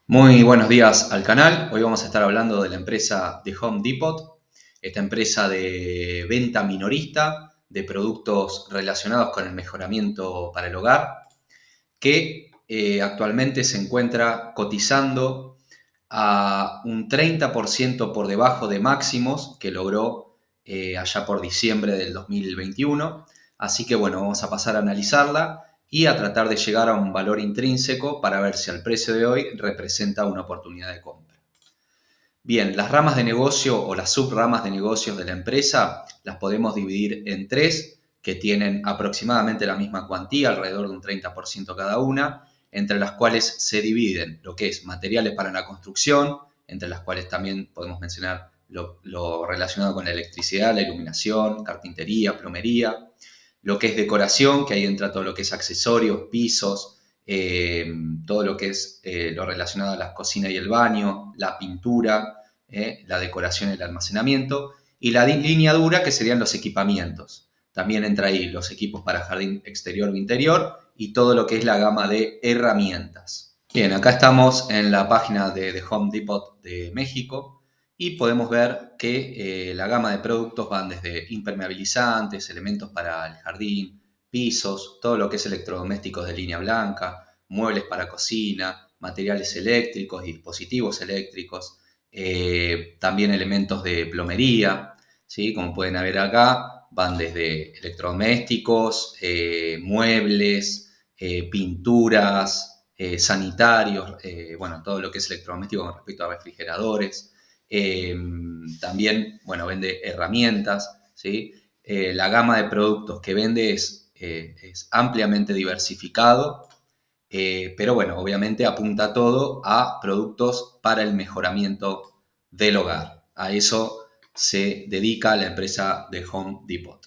Muy buenos días al canal. Hoy vamos a estar hablando de la empresa de Home Depot, esta empresa de venta minorista de productos relacionados con el mejoramiento para el hogar, que actualmente se encuentra cotizando a un 30% por debajo de máximos que logró allá por diciembre del 2021. Así que bueno, vamos a pasar a analizarla y a tratar de llegar a un valor intrínseco para ver si al precio de hoy representa una oportunidad de compra. Bien, las ramas de negocio o las subramas de negocios de la empresa las podemos dividir en tres, que tienen aproximadamente la misma cuantía, alrededor de un 30% cada una, entre las cuales se dividen lo que es materiales para la construcción, entre las cuales también podemos mencionar lo relacionado con la electricidad, la iluminación, carpintería, plomería, lo que es decoración, que ahí entra todo lo que es accesorios, pisos, eh, todo lo que es lo relacionado a la cocina y el baño, la pintura, la decoración y el almacenamiento, y la línea dura, que serían los equipamientos. También entra ahí los equipos para jardín exterior o interior y todo lo que es la gama de herramientas. Bien, acá estamos en la página de Home Depot de México y podemos ver que la gama de productos van desde impermeabilizantes, elementos para el jardín, pisos, todo lo que es electrodomésticos de línea blanca, muebles para cocina, materiales eléctricos y dispositivos eléctricos, también elementos de plomería, ¿sí? Como pueden ver acá, van desde electrodomésticos, muebles, pinturas, sanitarios, bueno, todo lo que es electrodoméstico con respecto a refrigeradores. También, bueno, vende herramientas, ¿sí? La gama de productos que vende es ampliamente diversificado, pero bueno, obviamente apunta todo a productos para el mejoramiento del hogar. A eso se dedica la empresa de Home Depot.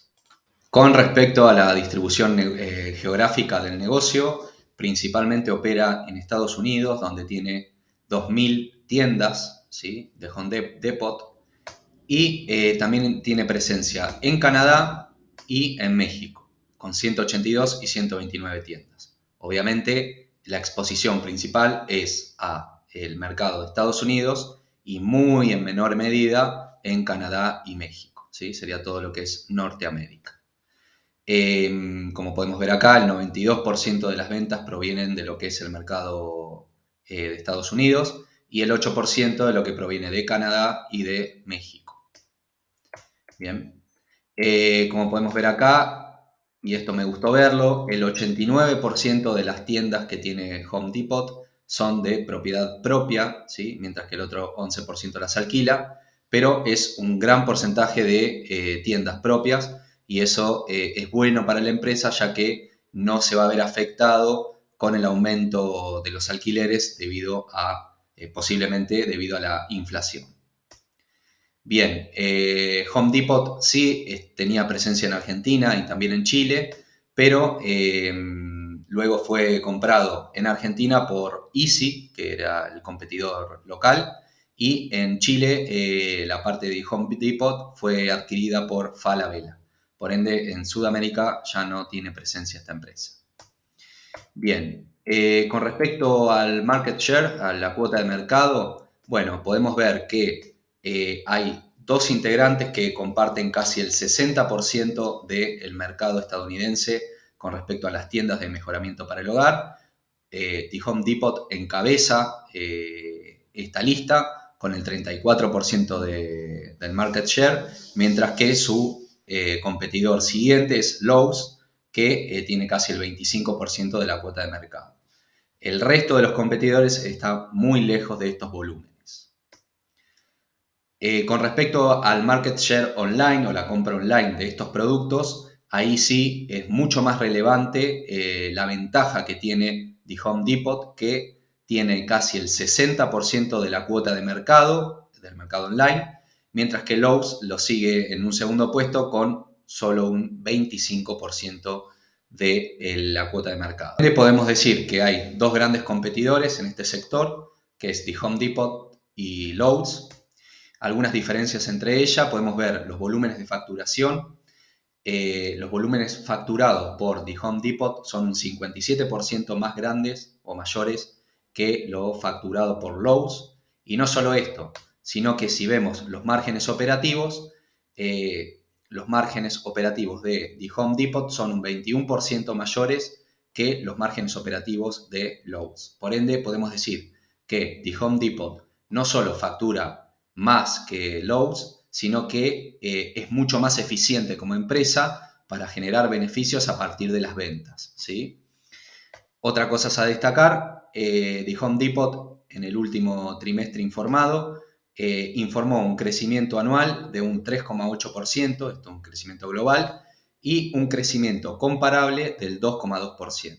Con respecto a la distribución geográfica del negocio, principalmente opera en Estados Unidos, donde tiene 2.000 tiendas, ¿sí?, de Home Depot, y también tiene presencia en Canadá y en México, con 182 y 129 tiendas. Obviamente, la exposición principal es a el mercado de Estados Unidos y muy en menor medida en Canadá y México, ¿sí? Sería todo lo que es Norteamérica. Como podemos ver acá, el 92% de las ventas provienen de lo que es el mercado de Estados Unidos y el 8% de lo que proviene de Canadá y de México. Bien, como podemos ver acá, y esto me gustó verlo, el 89% de las tiendas que tiene Home Depot son de propiedad propia, ¿sí?, mientras que el otro 11% las alquila, pero es un gran porcentaje de tiendas propias y eso es bueno para la empresa, ya que no se va a ver afectado con el aumento de los alquileres debido a, posiblemente debido a la inflación. Bien, Home Depot sí tenía presencia en Argentina y también en Chile, pero luego fue comprado en Argentina por Easy, que era el competidor local, y en Chile la parte de Home Depot fue adquirida por Falabella. Por ende, en Sudamérica ya no tiene presencia esta empresa. Bien, con respecto al market share, a la cuota de mercado, bueno, podemos ver que hay dos integrantes que comparten casi el 60% del mercado estadounidense con respecto a las tiendas de mejoramiento para el hogar. The Home Depot encabeza esta lista con el 34% del market share, mientras que su competidor siguiente es Lowe's, que tiene casi el 25% de la cuota de mercado. El resto de los competidores está muy lejos de estos volúmenes. Con respecto al market share online o la compra online de estos productos, ahí sí es mucho más relevante la ventaja que tiene The Home Depot, que tiene casi el 60% de la cuota de mercado, del mercado online, mientras que Lowe's lo sigue en un segundo puesto con solo un 25% de la cuota de mercado. Podemos decir que hay dos grandes competidores en este sector, que es The Home Depot y Lowe's. Algunas diferencias entre ellas, podemos ver los volúmenes de facturación. Los volúmenes facturados por The Home Depot son un 57% más grandes o mayores que lo facturado por Lowe's. Y no solo esto, sino que si vemos los márgenes operativos de The Home Depot son un 21% mayores que los márgenes operativos de Lowe's. Por ende, podemos decir que The Home Depot no solo factura más que Lowe's, sino que es mucho más eficiente como empresa para generar beneficios a partir de las ventas, ¿sí? Otra cosa a destacar, The Home Depot en el último trimestre informado informó un crecimiento anual de un 3,8%, esto es un crecimiento global, y un crecimiento comparable del 2,2%.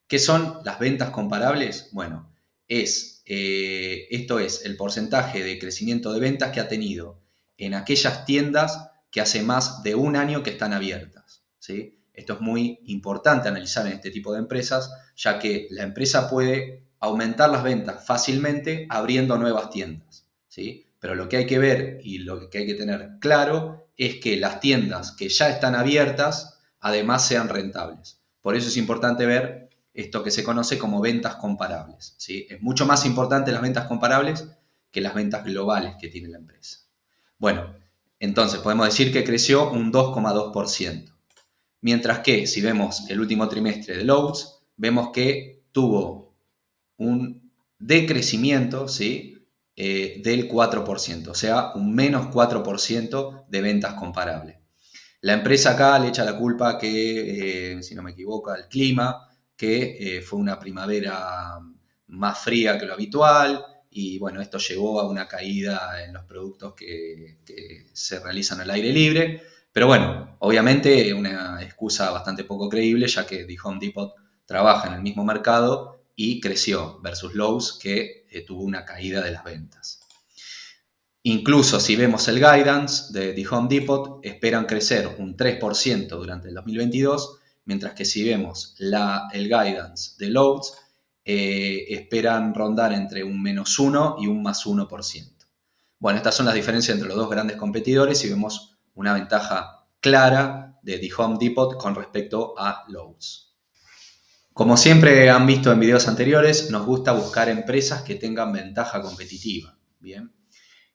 ¿Qué son las ventas comparables? Bueno, esto es el porcentaje de crecimiento de ventas que ha tenido en aquellas tiendas que hace más de un año que están abiertas, ¿sí? Esto es muy importante analizar en este tipo de empresas, ya que la empresa puede aumentar las ventas fácilmente abriendo nuevas tiendas, ¿sí? Pero lo que hay que ver y lo que hay que tener claro es que las tiendas que ya están abiertas además sean rentables. Por eso es importante ver esto que se conoce como ventas comparables, ¿sí? Es mucho más importante las ventas comparables que las ventas globales que tiene la empresa. Bueno, entonces podemos decir que creció un 2,2%. Mientras que si vemos el último trimestre de Lowe's, vemos que tuvo un decrecimiento, ¿sí? Del 4%, o sea, un menos 4% de ventas comparables. La empresa acá le echa la culpa que, si no me equivoco, al clima, que fue una primavera más fría que lo habitual y bueno, esto llevó a una caída en los productos que se realizan al aire libre. Pero bueno, obviamente una excusa bastante poco creíble, ya que The Home Depot trabaja en el mismo mercado y creció versus Lowe's, que tuvo una caída de las ventas. Incluso si vemos el guidance de The Home Depot, esperan crecer un 3% durante el 2022, mientras que si vemos el guidance de Lowe's, esperan rondar entre un -1 y un +1%. Bueno, estas son las diferencias entre los dos grandes competidores y vemos una ventaja clara de The Home Depot con respecto a Lowe's. Como siempre han visto en videos anteriores, nos gusta buscar empresas que tengan ventaja competitiva. Bien.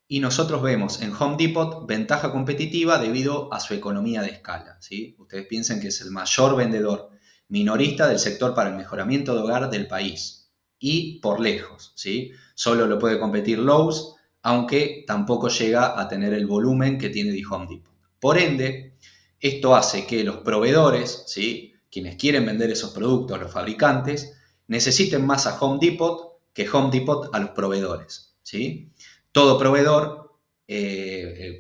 Y nosotros vemos en Home Depot ventaja competitiva debido a su economía de escala, ¿sí? Ustedes piensen que es el mayor vendedor minorista del sector para el mejoramiento de hogar del país. Y por lejos, ¿sí? Solo lo puede competir Lowe's, aunque tampoco llega a tener el volumen que tiene The Home Depot. Por ende, esto hace que los proveedores, ¿sí? Quienes quieren vender esos productos, los fabricantes, necesiten más a Home Depot que Home Depot a los proveedores, ¿sí? Todo proveedor,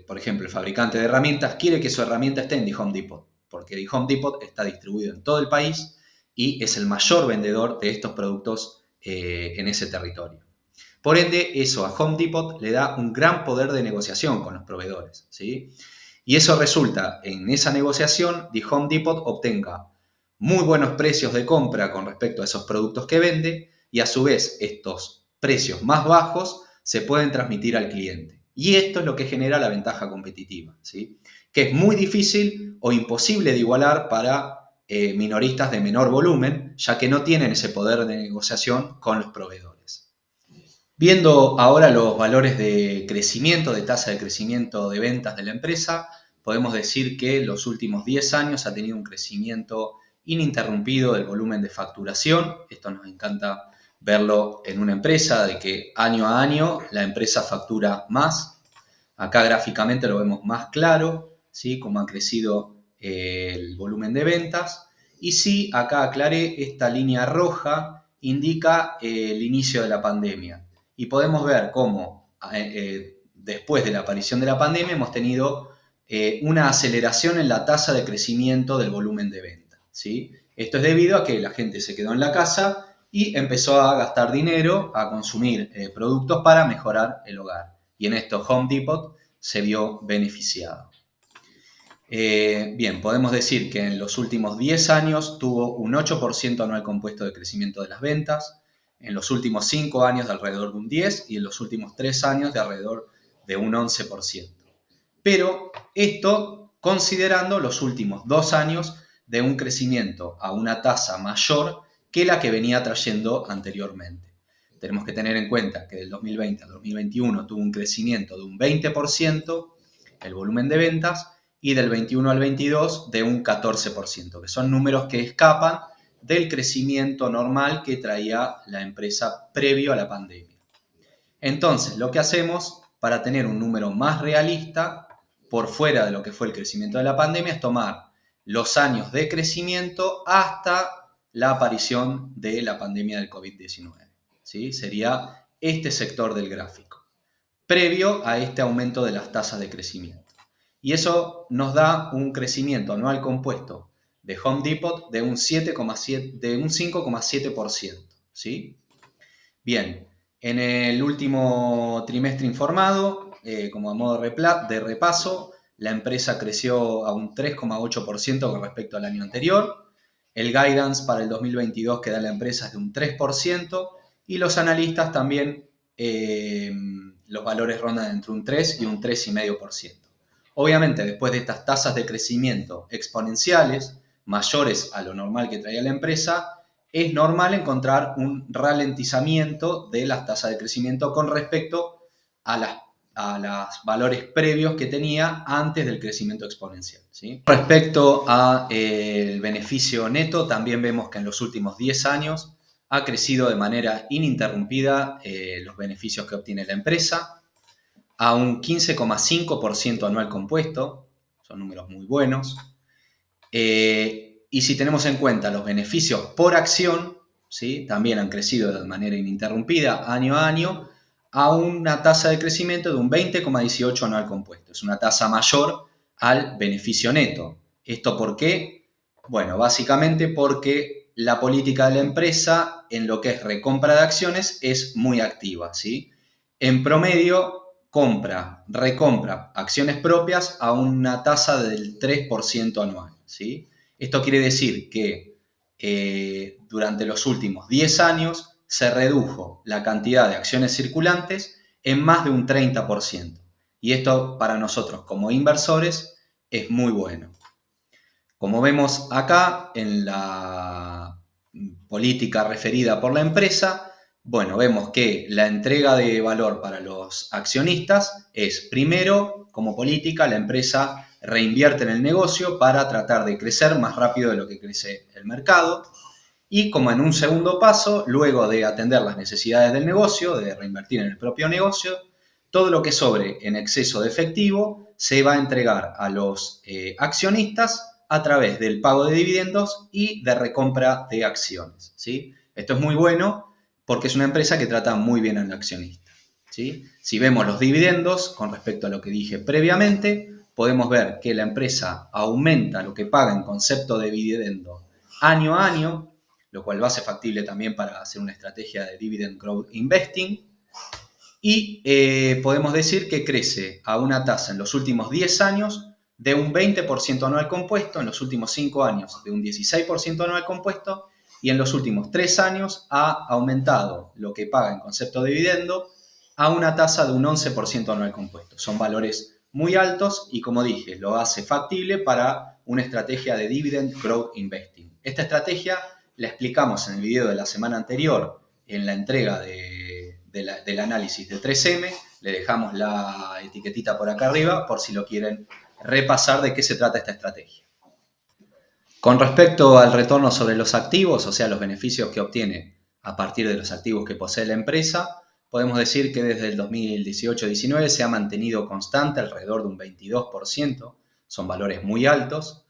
por ejemplo, el fabricante de herramientas, quiere que su herramienta esté en The Home Depot, porque The Home Depot está distribuido en todo el país y es el mayor vendedor de estos productos en ese territorio. Por ende, eso a Home Depot le da un gran poder de negociación con los proveedores, ¿sí? Y eso resulta en esa negociación, The Home Depot obtenga muy buenos precios de compra con respecto a esos productos que vende y a su vez estos precios más bajos se pueden transmitir al cliente. Y esto es lo que genera la ventaja competitiva, ¿sí? Que es muy difícil o imposible de igualar para minoristas de menor volumen, ya que no tienen ese poder de negociación con los proveedores. Viendo ahora los valores de crecimiento, de tasa de crecimiento de ventas de la empresa, podemos decir que en los últimos 10 años ha tenido un crecimiento ininterrumpido del volumen de facturación. Esto nos encanta verlo en una empresa, de que año a año la empresa factura más. Acá gráficamente lo vemos más claro, ¿sí? Cómo ha crecido el volumen de ventas. Y sí, acá aclaré, esta línea roja indica el inicio de la pandemia. Y podemos ver cómo después de la aparición de la pandemia hemos tenido una aceleración en la tasa de crecimiento del volumen de venta, ¿sí? Esto es debido a que la gente se quedó en la casa y empezó a gastar dinero, a consumir productos para mejorar el hogar. Y en esto Home Depot se vio beneficiado. Bien, podemos decir que en los últimos 10 años tuvo un 8% anual compuesto de crecimiento de las ventas, en los últimos 5 años de alrededor de un 10% y en los últimos 3 años de alrededor de un 11%. Pero esto considerando los últimos 2 años de un crecimiento a una tasa mayor que la que venía trayendo anteriormente. tenemos que tener en cuenta que del 2020 al 2021 tuvo un crecimiento de un 20% el volumen de ventas y del 21 al 22 de un 14%, que son números que escapan del crecimiento normal que traía la empresa previo a la pandemia. Entonces, lo que hacemos para tener un número más realista, por fuera de lo que fue el crecimiento de la pandemia, es tomar los años de crecimiento hasta la aparición de la pandemia del COVID-19. ¿Sí? Sería este sector del gráfico, previo a este aumento de las tasas de crecimiento. Y eso nos da un crecimiento anual compuesto de Home Depot de un 5,7%. ¿Sí? Bien, en el último trimestre informado, como a modo de repaso, la empresa creció a un 3,8% con respecto al año anterior. El guidance para el 2022 que da la empresa es de un 3% y los analistas también, los valores rondan entre un 3 y un 3,5%. Obviamente, después de estas tasas de crecimiento exponenciales, mayores a lo normal que traía la empresa, es normal encontrar un ralentizamiento de las tasas de crecimiento con respecto a los valores previos que tenía antes del crecimiento exponencial. ¿Sí? Respecto al beneficio neto, también vemos que en los últimos 10 años ha crecido de manera ininterrumpida los beneficios que obtiene la empresa a un 15,5% anual compuesto, son números muy buenos. Y si tenemos en cuenta los beneficios por acción, ¿sí? También han crecido de manera ininterrumpida año a año a una tasa de crecimiento de un 20,18 anual compuesto. Es una tasa mayor al beneficio neto. ¿Esto por qué? Bueno, básicamente porque la política de la empresa en lo que es recompra de acciones es muy activa, ¿sí? En promedio, recompra acciones propias a una tasa del 3% anual, ¿sí? Esto quiere decir que durante los últimos 10 años se redujo la cantidad de acciones circulantes en más de un 30%. Y esto para nosotros como inversores es muy bueno. Como vemos acá en la política referida por la empresa, bueno, vemos que la entrega de valor para los accionistas es, primero, como política, la empresa reinvierte en el negocio para tratar de crecer más rápido de lo que crece el mercado. Y como en un segundo paso, luego de atender las necesidades del negocio, de reinvertir en el propio negocio, todo lo que sobre en exceso de efectivo se va a entregar a los accionistas a través del pago de dividendos y de recompra de acciones, ¿sí? Esto es muy bueno porque es una empresa que trata muy bien al accionista, ¿sí? Si vemos los dividendos con respecto a lo que dije previamente, podemos ver que la empresa aumenta lo que paga en concepto de dividendo año a año, lo cual lo hace factible también para hacer una estrategia de Dividend Growth Investing. Y podemos decir que crece a una tasa en los últimos 10 años de un 20% anual compuesto, en los últimos 5 años de un 16% anual compuesto y en los últimos 3 años ha aumentado lo que paga en concepto de dividendo a una tasa de un 11% anual compuesto. Son valores muy altos y, como dije, lo hace factible para una estrategia de Dividend Growth Investing. Esta estrategia la explicamos en el video de la semana anterior en la entrega del análisis de 3M. Le dejamos la etiquetita por acá arriba por si lo quieren repasar de qué se trata esta estrategia. Con respecto al retorno sobre los activos, o sea, los beneficios que obtiene a partir de los activos que posee la empresa, podemos decir que desde el 2018-19 se ha mantenido constante alrededor de un 22%, son valores muy altos.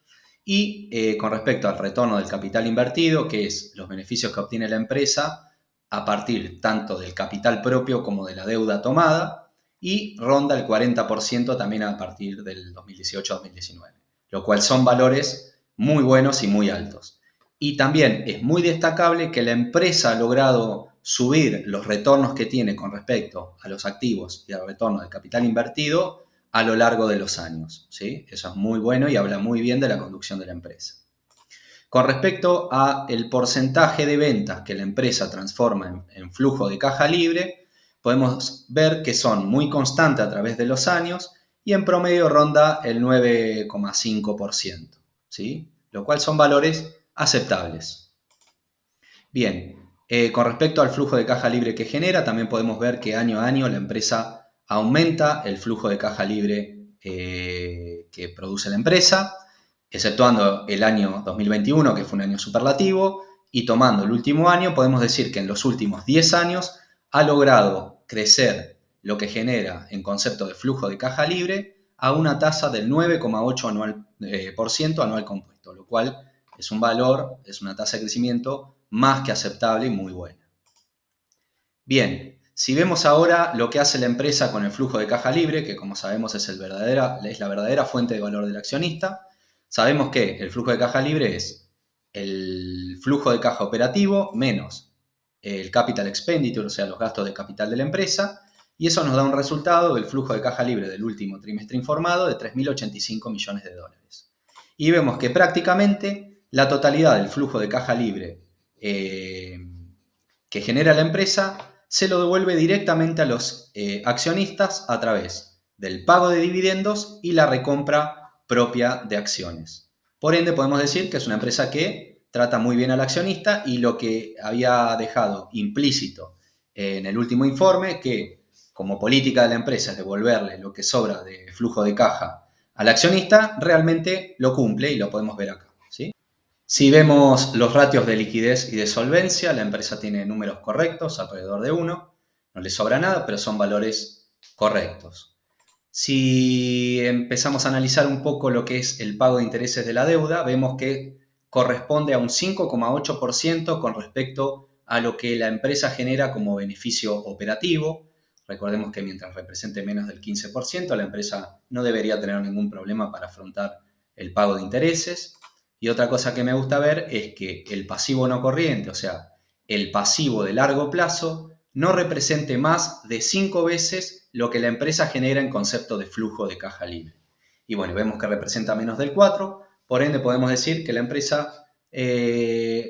Y con respecto al retorno del capital invertido, que es los beneficios que obtiene la empresa a partir tanto del capital propio como de la deuda tomada, y ronda el 40% también a partir del 2018-2019, lo cual son valores muy buenos y muy altos. Y también es muy destacable que la empresa ha logrado subir los retornos que tiene con respecto a los activos y al retorno del capital invertido a lo largo de los años, ¿sí? Eso es muy bueno y habla muy bien de la conducción de la empresa. Con respecto al porcentaje de ventas que la empresa transforma en flujo de caja libre, podemos ver que son muy constantes a través de los años y en promedio ronda el 9,5%, ¿sí? Lo cual son valores aceptables. Bien, Con respecto al flujo de caja libre que genera, también podemos ver que año a año la empresa aumenta el flujo de caja libre que produce la empresa, exceptuando el año 2021, que fue un año superlativo, y tomando el último año, podemos decir que en los últimos 10 años ha logrado crecer lo que genera en concepto de flujo de caja libre a una tasa del 9,8% anual compuesto, lo cual es un valor, es una tasa de crecimiento más que aceptable y muy buena. Bien, si vemos ahora lo que hace la empresa con el flujo de caja libre, que como sabemos es la verdadera fuente de valor del accionista, sabemos que el flujo de caja libre es el flujo de caja operativo menos el capital expenditure, o sea, los gastos de capital de la empresa, y eso nos da un resultado del flujo de caja libre del último trimestre informado de 3.085 millones de dólares. Y vemos que prácticamente la totalidad del flujo de caja libre que genera la empresa se lo devuelve directamente a los accionistas a través del pago de dividendos y la recompra propia de acciones. Por ende, podemos decir que es una empresa que trata muy bien al accionista y lo que había dejado implícito en el último informe, que como política de la empresa es devolverle lo que sobra de flujo de caja al accionista, realmente lo cumple y lo podemos ver acá, ¿sí? Si vemos los ratios de liquidez y de solvencia, la empresa tiene números correctos, alrededor de 1, no le sobra nada, pero son valores correctos. Si empezamos a analizar un poco lo que es el pago de intereses de la deuda, vemos que corresponde a un 5,8% con respecto a lo que la empresa genera como beneficio operativo. Recordemos que mientras represente menos del 15%, la empresa no debería tener ningún problema para afrontar el pago de intereses. Y otra cosa que me gusta ver es que el pasivo no corriente, o sea, el pasivo de largo plazo, no represente más de 5 veces lo que la empresa genera en concepto de flujo de caja libre. Y bueno, vemos que representa menos del 4, por ende podemos decir que la empresa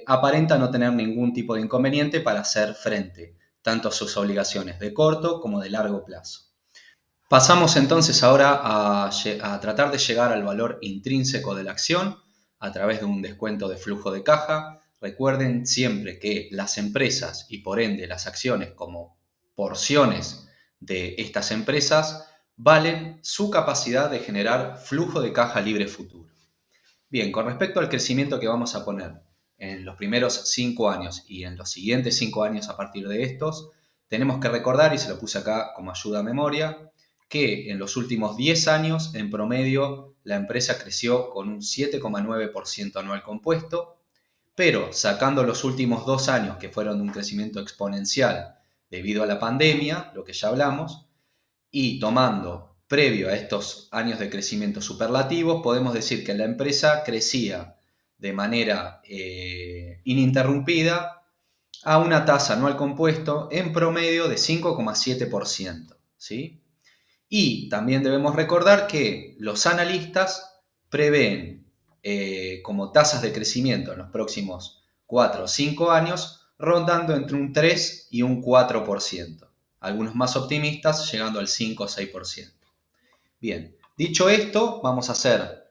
aparenta no tener ningún tipo de inconveniente para hacer frente tanto a sus obligaciones de corto como de largo plazo. Pasamos entonces ahora a tratar de llegar al valor intrínseco de la acción a través de un descuento de flujo de caja. Recuerden siempre que las empresas y por ende las acciones como porciones de estas empresas valen su capacidad de generar flujo de caja libre futuro. Bien, con respecto al crecimiento que vamos a poner en los primeros 5 años y en los siguientes 5 años a partir de estos, tenemos que recordar, y se lo puse acá como ayuda a memoria, que en los últimos 10 años, en promedio, la empresa creció con un 7,9% anual compuesto, pero sacando los últimos 2 años, que fueron de un crecimiento exponencial debido a la pandemia, lo que ya hablamos, y tomando previo a estos años de crecimiento superlativos, podemos decir que la empresa crecía de manera ininterrumpida a una tasa anual compuesto en promedio de 5,7%, ¿sí? Y también debemos recordar que los analistas prevén como tasas de crecimiento en los próximos 4 o 5 años rondando entre un 3 y un 4%. Algunos más optimistas llegando al 5 o 6%. Bien, dicho esto, vamos a ser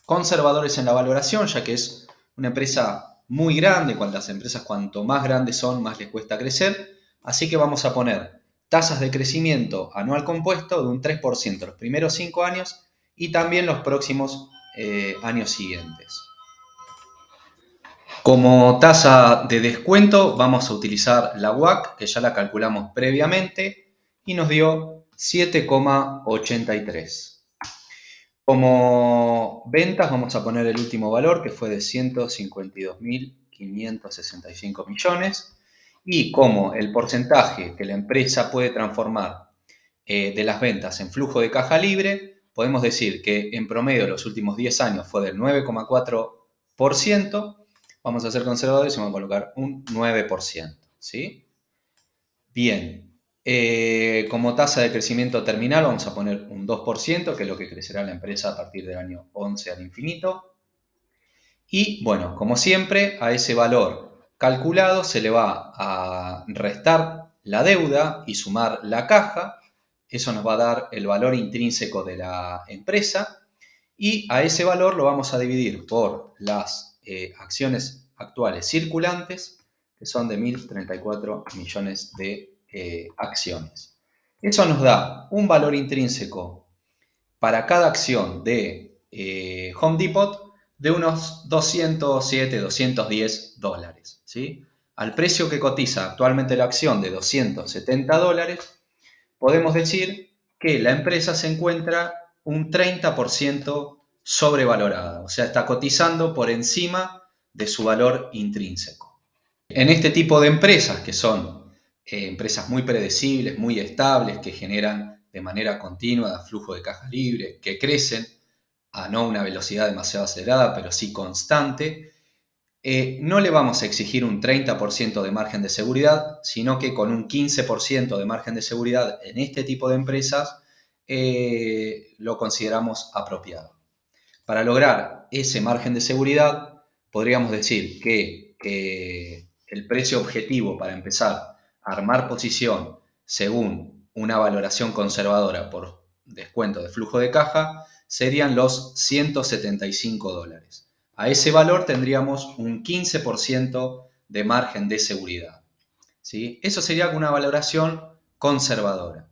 conservadores en la valoración, ya que es una empresa muy grande. Las empresas cuanto más grandes son, más les cuesta crecer. Así que vamos a poner tasas de crecimiento anual compuesto de un 3% los primeros 5 años y también los próximos años siguientes. Como tasa de descuento vamos a utilizar la WACC, que ya la calculamos previamente, y nos dio 7,83. Como ventas vamos a poner el último valor, que fue de 152.565 millones. Y como el porcentaje que la empresa puede transformar de las ventas en flujo de caja libre, podemos decir que en promedio los últimos 10 años fue del 9,4%. Vamos a ser conservadores y vamos a colocar un 9%. ¿Sí? Bien. Como tasa de crecimiento terminal vamos a poner un 2%, que es lo que crecerá la empresa a partir del año 11 al infinito. Y bueno, como siempre, a ese valor calculado se le va a restar la deuda y sumar la caja. Eso nos va a dar el valor intrínseco de la empresa. Y a ese valor lo vamos a dividir por las acciones actuales circulantes que son de 1.034 millones de acciones. Eso nos da un valor intrínseco para cada acción de Home Depot de unos 207, 210 dólares. ¿Sí? Al precio que cotiza actualmente la acción de 270 dólares, podemos decir que la empresa se encuentra un 30% sobrevalorada, o sea, está cotizando por encima de su valor intrínseco. En este tipo de empresas, que son empresas muy predecibles, muy estables, que generan de manera continua flujo de caja libre, que crecen a no una velocidad demasiado acelerada, pero sí constante, no le vamos a exigir un 30% de margen de seguridad, sino que con un 15% de margen de seguridad en este tipo de empresas lo consideramos apropiado. Para lograr ese margen de seguridad, podríamos decir que el precio objetivo para empezar a armar posición según una valoración conservadora por descuento de flujo de caja serían los 175 dólares. A ese valor tendríamos un 15% de margen de seguridad. ¿Sí? Eso sería una valoración conservadora.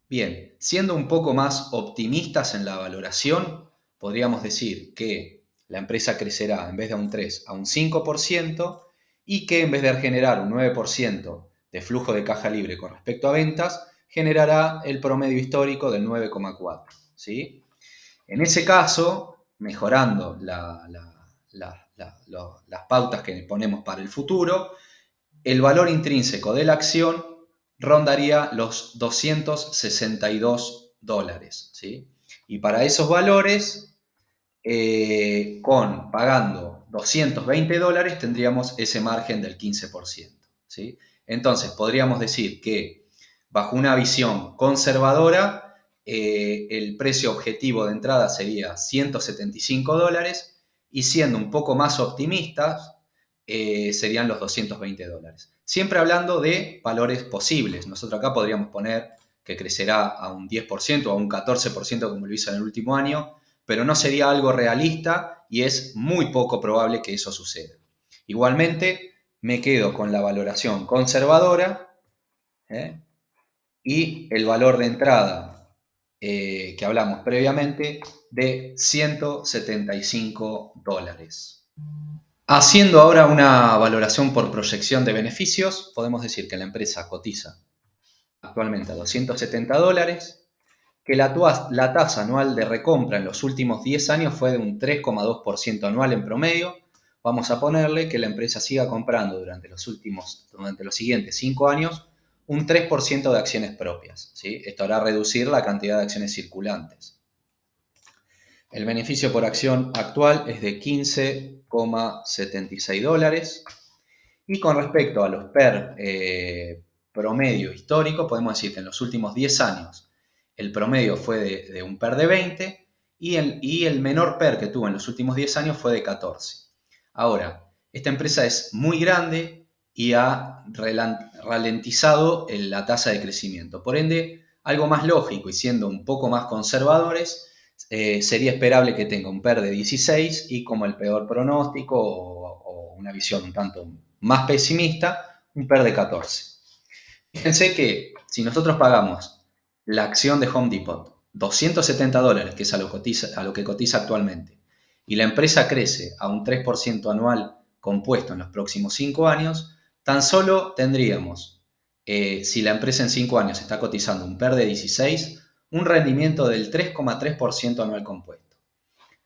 Bien, siendo un poco más optimistas en la valoración, podríamos decir que la empresa crecerá en vez de a un 3 a un 5% y que en vez de generar un 9% de flujo de caja libre con respecto a ventas, generará el promedio histórico del 9,4%. ¿Sí? En ese caso, mejorando las pautas que ponemos para el futuro, el valor intrínseco de la acción rondaría los 262 dólares. ¿Sí? Y para esos valores, pagando 220 dólares, tendríamos ese margen del 15%. ¿Sí? Entonces, podríamos decir que bajo una visión conservadora, el precio objetivo de entrada sería 175 dólares y siendo un poco más optimistas, serían los 220 dólares. Siempre hablando de valores posibles. Nosotros acá podríamos poner que crecerá a un 10% o a un 14% como lo hizo en el último año, pero no sería algo realista y es muy poco probable que eso suceda. Igualmente, me quedo con la valoración conservadora y el valor de entrada que hablamos previamente de 175 dólares. Haciendo ahora una valoración por proyección de beneficios, podemos decir que la empresa cotiza actualmente a 270 dólares, que la tasa anual de recompra en los últimos 10 años fue de un 3,2% anual en promedio. Vamos a ponerle que la empresa siga comprando durante los siguientes 5 años un 3% de acciones propias. ¿Sí? Esto hará reducir la cantidad de acciones circulantes. El beneficio por acción actual es de 15,76 dólares. Y con respecto a los PER promedio histórico, podemos decir que en los últimos 10 años el promedio fue de un PER de 20 y el menor PER que tuvo en los últimos 10 años fue de 14. Ahora, esta empresa es muy grande y ha ralentizado la tasa de crecimiento. Por ende, algo más lógico y siendo un poco más conservadores, sería esperable que tenga un PER de 16 y como el peor pronóstico o una visión un tanto más pesimista, un PER de 14. Fíjense que si nosotros pagamos la acción de Home Depot 270 dólares, que es a lo que cotiza actualmente, y la empresa crece a un 3% anual compuesto en los próximos 5 años, tan solo tendríamos, si la empresa en 5 años está cotizando un PER de 16, un rendimiento del 3,3% anual compuesto.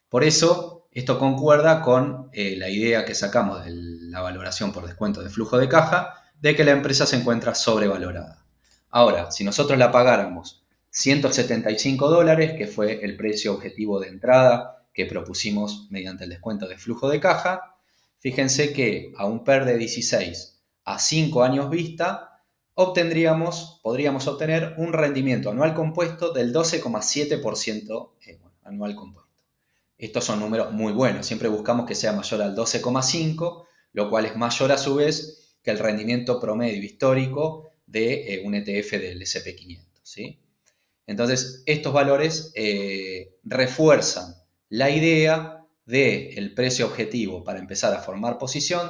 Por eso, esto concuerda con la idea que sacamos de la valoración por descuento de flujo de caja, de que la empresa se encuentra sobrevalorada. Ahora, si nosotros la pagáramos 175 dólares, que fue el precio objetivo de entrada que propusimos mediante el descuento de flujo de caja, fíjense que a un PER de 16 a 5 años vista, podríamos obtener un rendimiento anual compuesto del 12,7% anual compuesto. Estos son números muy buenos, siempre buscamos que sea mayor al 12,5, lo cual es mayor a su vez que el rendimiento promedio histórico de un ETF del SP500. ¿Sí? Entonces, estos valores refuerzan la idea del precio objetivo para empezar a formar posición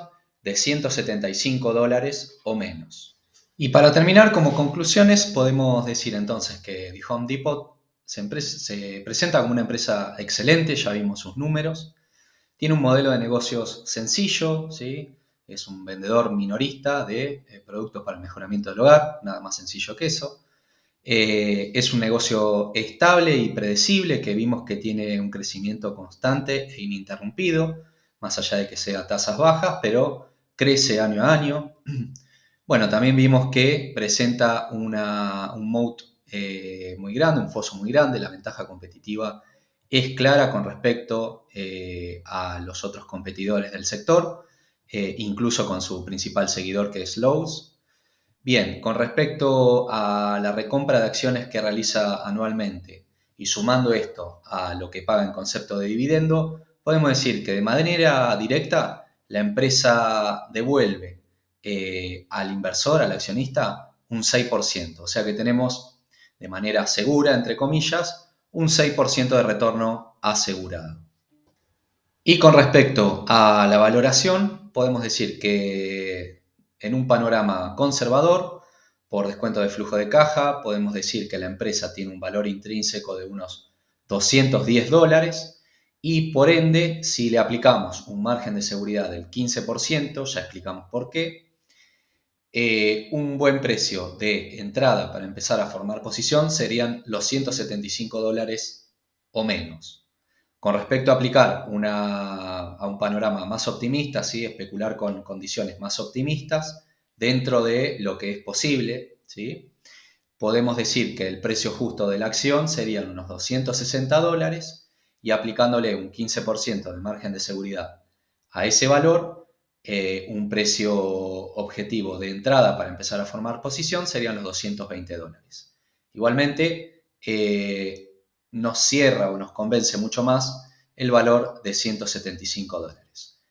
de $175 o menos. Y para terminar, como conclusiones, podemos decir entonces que The Home Depot se presenta como una empresa excelente, ya vimos sus números. Tiene un modelo de negocios sencillo, ¿sí? Es un vendedor minorista de productos para el mejoramiento del hogar, nada más sencillo que eso. Es un negocio estable y predecible que vimos que tiene un crecimiento constante e ininterrumpido, más allá de que sea tasas bajas, pero crece año a año. Bueno, también vimos que presenta un moat muy grande, un foso muy grande, la ventaja competitiva es clara con respecto a los otros competidores del sector, incluso con su principal seguidor que es Lowe's. Bien, con respecto a la recompra de acciones que realiza anualmente y sumando esto a lo que paga en concepto de dividendo, podemos decir que de manera directa la empresa devuelve al inversor, al accionista, un 6%. O sea que tenemos de manera segura, entre comillas, un 6% de retorno asegurado. Y con respecto a la valoración, podemos decir que en un panorama conservador, por descuento de flujo de caja, podemos decir que la empresa tiene un valor intrínseco de unos $210 y por ende, si le aplicamos un margen de seguridad del 15%, ya explicamos por qué, un buen precio de entrada para empezar a formar posición serían los $175 o menos. Con respecto a aplicar a un panorama más optimista, ¿sí? Especular con condiciones más optimistas dentro de lo que es posible, ¿sí? Podemos decir que el precio justo de la acción serían unos $260 y aplicándole un 15% de margen de seguridad a ese valor, un precio objetivo de entrada para empezar a formar posición serían los $220. Igualmente, nos cierra o nos convence mucho más el valor de $175.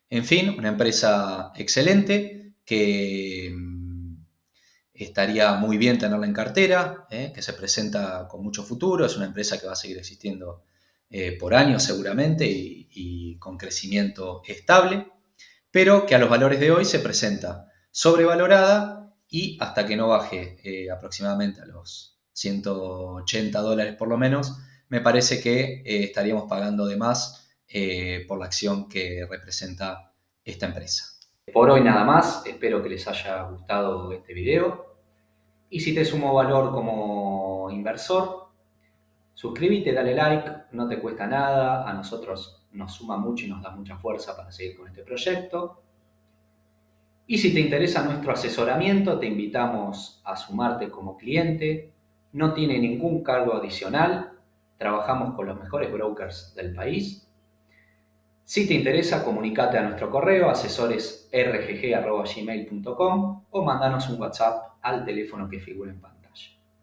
En fin, una empresa excelente que estaría muy bien tenerla en cartera, que se presenta con mucho futuro, es una empresa que va a seguir existiendo por años seguramente y con crecimiento estable, pero que a los valores de hoy se presenta sobrevalorada y hasta que no baje aproximadamente a los $180 por lo menos, me parece que estaríamos pagando de más por la acción que representa esta empresa. Por hoy nada más, espero que les haya gustado este video y si te sumo valor como inversor, suscríbete, dale like, no te cuesta nada, a nosotros nos suma mucho y nos da mucha fuerza para seguir con este proyecto. Y si te interesa nuestro asesoramiento, te invitamos a sumarte como cliente. No tiene ningún cargo adicional. Trabajamos con los mejores brokers del país. Si te interesa, comunícate a nuestro correo asesoresrgg@gmail.com o mandanos un WhatsApp al teléfono que figura en pantalla.